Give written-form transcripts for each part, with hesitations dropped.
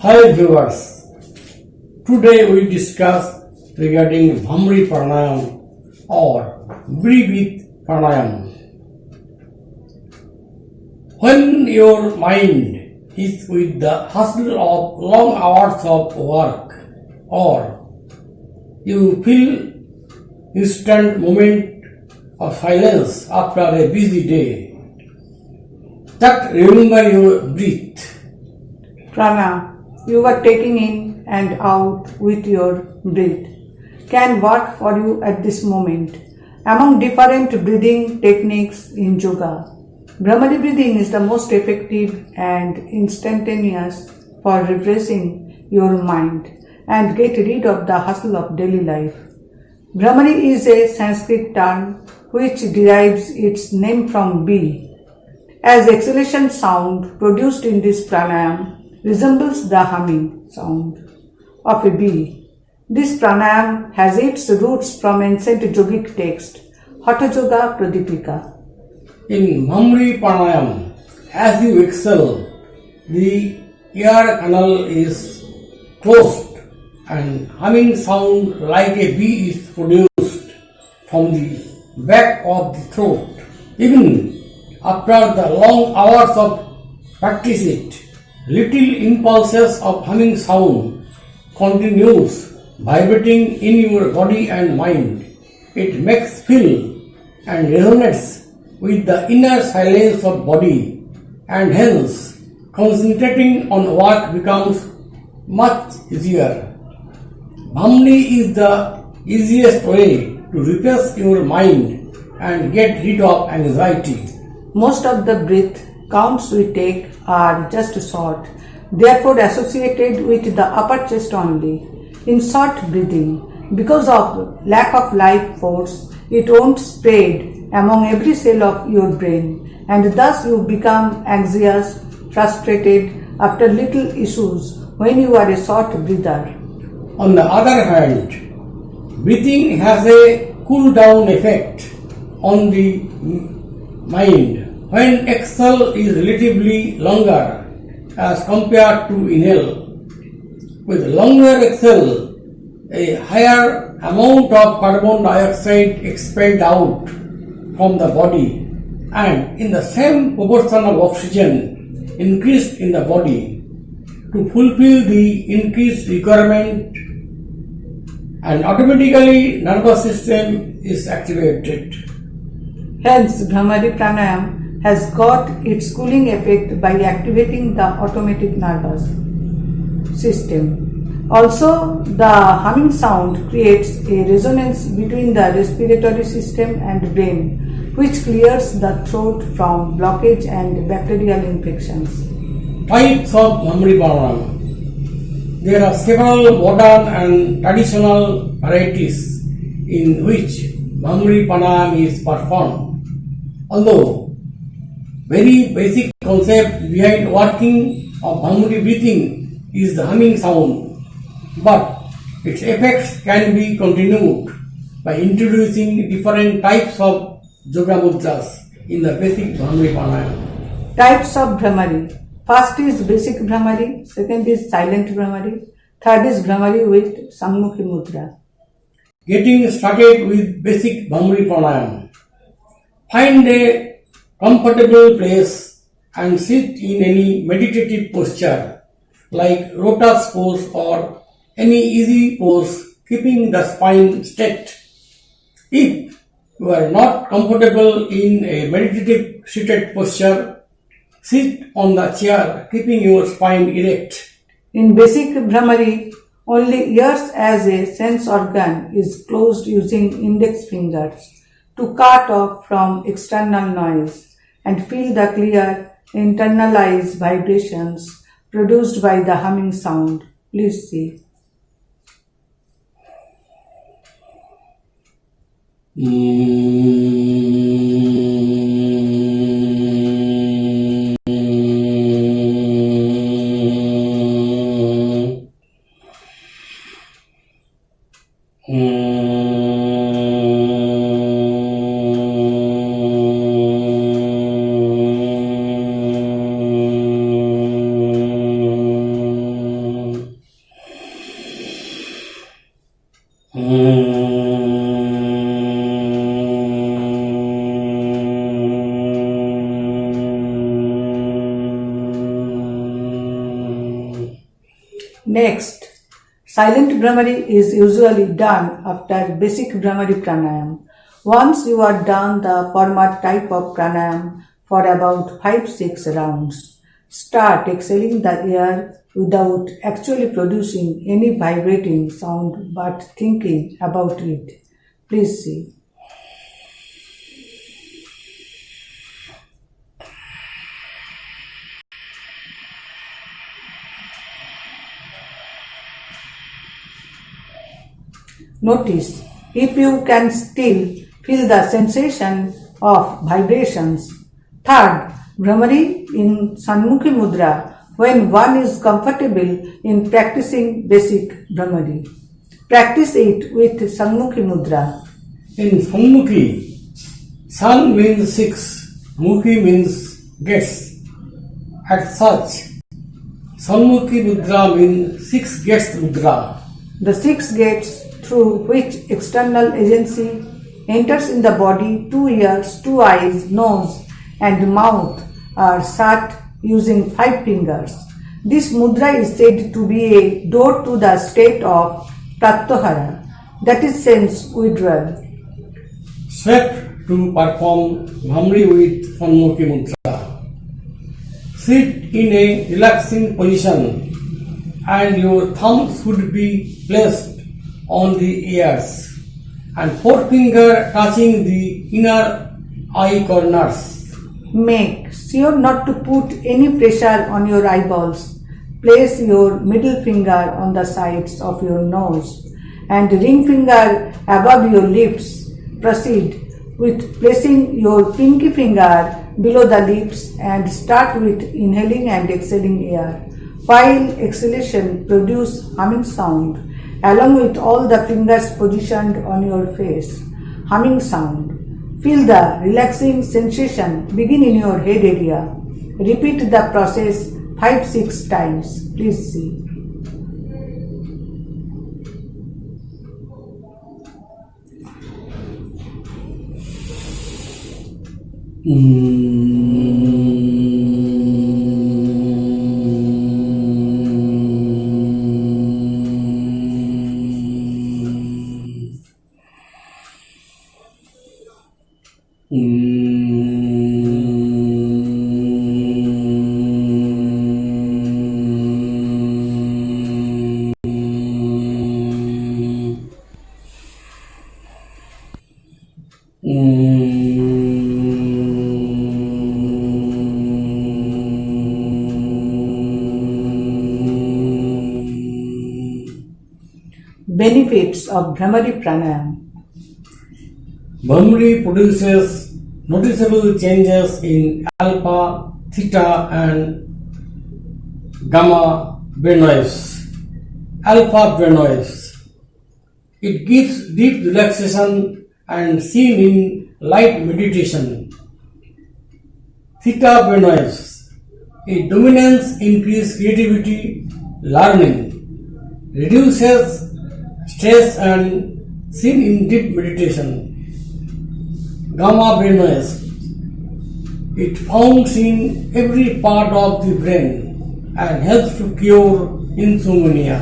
Hi viewers, today we discuss regarding Bhamri Pranayam or Breathe Pranayam. When your mind is with the hustle of long hours of work, or you feel instant moment of silence after a busy day, that remember your breath. Prana, you are taking in and out with your breath, can work for you at this moment. Among different breathing techniques in yoga, Brahmari breathing is the most effective and instantaneous for refreshing your mind and get rid of the hustle of daily life. Brahmari is a Sanskrit term which derives its name from bee, as exhalation sound produced in this pranayam resembles the humming sound of a bee. This pranayam has its roots from ancient yogic text, Hatha Yoga Pradipika. In Bhamri Pranayam, as you exhale, the ear canal is closed and humming sound like a bee is produced from the back of the throat. Even after the long hours of practice it, little impulses of humming sound continues vibrating in your body and mind. It makes feel and resonates with the inner silence of body, and hence concentrating on work becomes much easier. Bhamri is the easiest way to refresh your mind and get rid of anxiety. Most of the breath counts we take are just short, therefore associated with the upper chest only. In short breathing, because of lack of life force, it won't spread among every cell of your brain, and thus you become anxious, frustrated after little issues when you are a short breather. On the other hand, breathing has a cool down effect on the mind when exhale is relatively longer as compared to inhale. With longer exhale, a higher amount of carbon dioxide expelled out from the body, and in the same proportion of oxygen increased in the body to fulfill the increased requirement, and automatically nervous system is activated. Hence, Bhramari Pranayam has got its cooling effect by activating the automatic nervous system. Also, the humming sound creates a resonance between the respiratory system and brain, which clears the throat from blockage and bacterial infections. Types of Bhamri Pranayam. There are several modern and traditional varieties in which Bhamri Pranayam is performed. Although very basic concept behind working of Bhamri breathing is the humming sound, but its effects can be continued by introducing different types of yoga mudras in the basic Bhamri Pranayam. Types of Bhramari. First is basic Bhramari, second is silent Bhramari, third is Bhramari with Sangmukhi Mudra. Getting started with basic Bhamri Pranayam. Find a comfortable place and sit in any meditative posture like lotus pose or any easy pose, keeping the spine straight. If you are not comfortable in a meditative seated posture, sit on the chair, keeping your spine erect. In basic Bhramari, only ears as a sense organ is closed using index fingers to cut off from external noise and feel the clear internalized vibrations produced by the humming sound. Please see. Next, silent Brahmari is usually done after basic Brahmari pranayam. Once you are done the former type of pranayam for about 5-6 rounds, start exhaling the air without actually producing any vibrating sound but thinking about it. Please see. Notice if you can still feel the sensation of vibrations. Third, Brahmari in Sanmukhi Mudra when one is comfortable in practicing basic Brahmari. Practice it with Sanmukhi Mudra. In Sammukhi, San means 6, Mukhi means gates. As such, Sammukhi Mudra means 6 gates Mudra. The 6 gates through which external agency enters in the body, 2 ears, 2 eyes, nose and mouth are shut using 5 fingers. This mudra is said to be a door to the state of pratyahara, that is sense withdrawal. Swept to perform Bhamri with Sammukhi Mudra. Sit in a relaxing position and your thumbs should be placed on the ears and forefinger touching the inner eye corners. Make sure not to put any pressure on your eyeballs. Place your middle finger on the sides of your nose and ring finger above your lips. Proceed with placing your pinky finger below the lips and start with inhaling and exhaling air. While exhalation produce humming sound along with all the fingers positioned on your face. Humming sound. Feel the relaxing sensation begin in your head area. Repeat the process 5-6 times. Please see. Benefits of Bhramari Pranayam. Bhamri produces noticeable changes in alpha, theta and gamma brainwaves. Alpha brainwaves. It gives deep relaxation and seen in light meditation. Theta brainwaves. It dominates increase creativity, learning, reduces stress and seen in deep meditation. Gamma brainwaves. It founds in every part of the brain and helps to cure insomnia.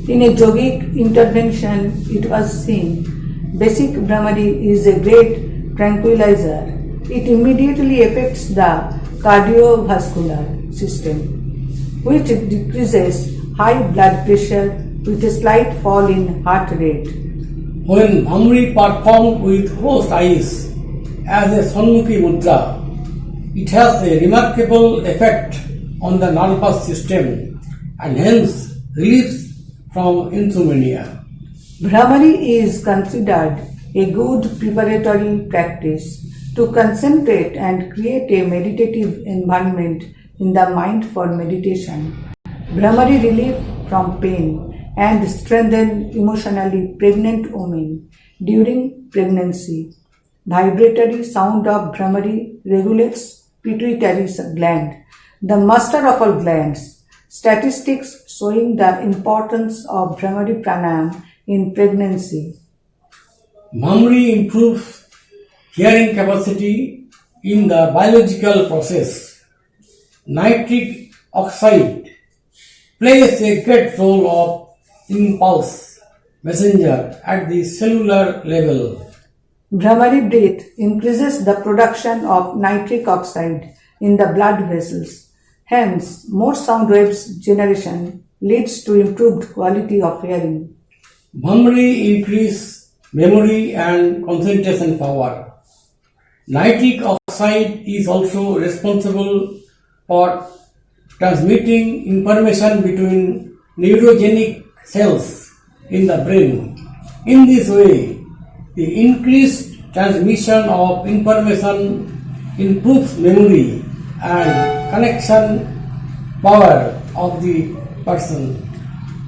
In a yogic intervention, it was seen basic Bhramari is a great tranquilizer. It immediately affects the cardiovascular system, which decreases high blood pressure with a slight fall in heart rate. When Bhamri performed with closed eyes as a Sammukhi Mudra, it has a remarkable effect on the nervous system and hence relieves from insomnia. Bhramari is considered a good preparatory practice to concentrate and create a meditative environment in the mind for meditation. Bhramari relief from pain and strengthen emotionally pregnant women during pregnancy. Vibratory sound of Bhramari regulates pituitary gland, the master of all glands. Statistics showing the importance of Bhramari Pranayam in pregnancy. Bhamri improves hearing capacity in the biological process. Nitric oxide plays a great role of impulse messenger at the cellular level. Bhramari breath increases the production of nitric oxide in the blood vessels. Hence, more sound waves generation leads to improved quality of hearing. Bhamri increase memory and concentration power. Nitric oxide is also responsible for transmitting information between neurogenic cells in the brain. In this way, the increased transmission of information improves memory and connection power of the person.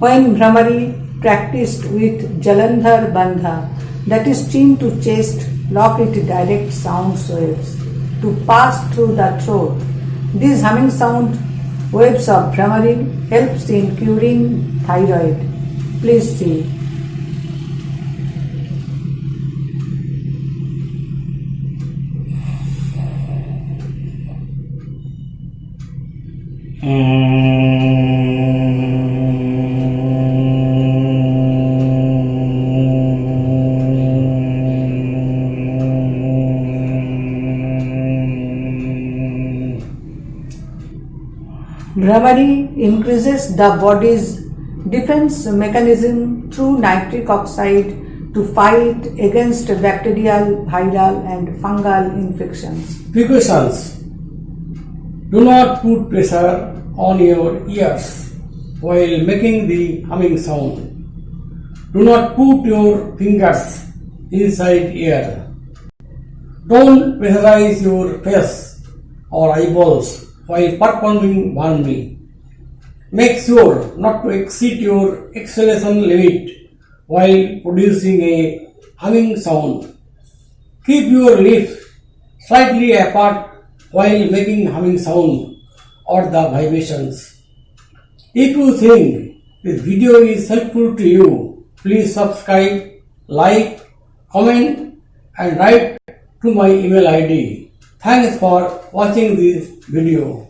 When Bhramari practiced with Jalandhar Bandha, that is chin to chest, lock it direct sound waves to pass through the throat. These humming sound waves of Bhramari helps in curing thyroid. Please see. Bhramari increases the body's defense mechanism through nitric oxide to fight against bacterial, viral and fungal infections. Precautions. Do not put pressure on your ears while making the humming sound. Do not put your fingers inside ear. Don't pressurize your face or eyeballs while performing Bhamri. Make sure not to exceed your exhalation limit while producing a humming sound. Keep your lips slightly apart while making humming sound or the vibrations. If you think this video is helpful to you, please subscribe, like, comment and write to my email ID. Thanks for watching this video.